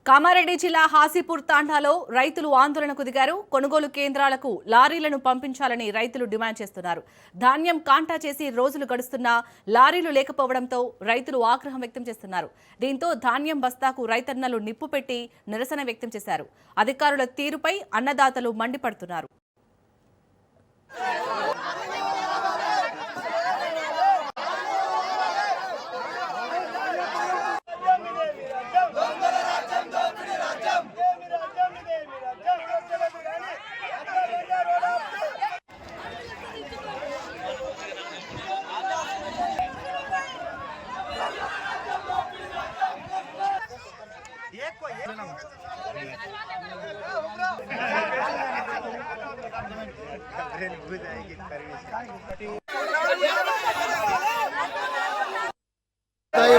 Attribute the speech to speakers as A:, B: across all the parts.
A: కామారెడ్డి జిల్లా హాసీపూర్ తాండాలో రైతులు ఆందోళనకు దిగారు. కొనుగోలు కేంద్రాలకు లారీలను పంపించాలని రైతులు డిమాండ్ చేస్తున్నారు. ధాన్యం కాంటా చేసి రోజులు గడుస్తున్నా లారీలు లేకపోవడంతో రైతులు ఆగ్రహం వ్యక్తం చేస్తున్నారు. దీంతో ధాన్యం బస్తాకు రైతన్నలు నిప్పు పెట్టి నిరసన వ్యక్తం చేశారు. అధికారుల తీరుపై అన్నదాతలు మండిపడుతున్నారు.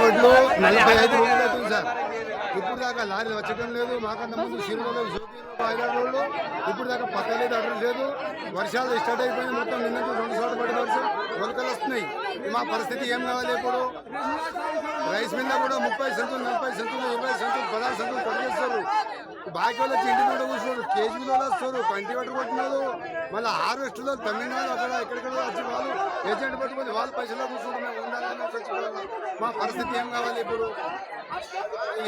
B: వడ్లు 45 రోజులు అవుతుంది సార్. ఇప్పుడు దాకా లారీలు వచ్చటం లేదు. మాకన్నా ముందు శిరువులో రోడ్లు ఇప్పుడు దాకా పక్కలేదు అడ్రస్ లేదు. వర్షాలు స్టార్ట్ అయిపోయింది. మొత్తం నిన్న 2 చోట్ల పడి వర్షం ఉలకలు వస్తున్నాయి. మా పరిస్థితి ఏం కావాలి? ఇప్పుడు రైస్ మిల్ కూడా 30 సెంటులు 40 సెంటులు 20 సెంటులు 16 సెంటులు కొట్టేస్తారు. బాకీ వాళ్ళు వచ్చి ఇంటి మీద కూర్చున్నారు. కేజీలో వస్తారు. కంటి పట్టు కొట్టినారు. మళ్ళీ హార్వెస్ట్లో తమిళనాడు అక్కడ ఎక్కడెక్కడ వచ్చి వాళ్ళు ఏజెంట్ పట్టుకొని వాళ్ళు పైసలు కూర్చుంటున్నారు. ఉండాలని చచ్చిపోవాలి. మా పరిస్థితి ఏం కావాలి? ఇప్పుడు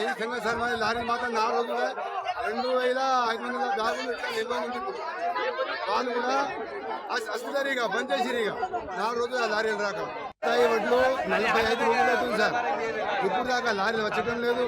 B: ఏ సంగతి సార్? మరి లారీ మాత్రం 4 రోజులుగా 2500 బ్యాగులు వాళ్ళు కూడా అస్తుదారిగా బంద్ చేసిరిగా 4 రోజులు లారీలు రాక వడ్లు 45 రోజులు అవుతుంది సార్. ఇప్పుడు దాకా లారీలు వచ్చటం లేదు.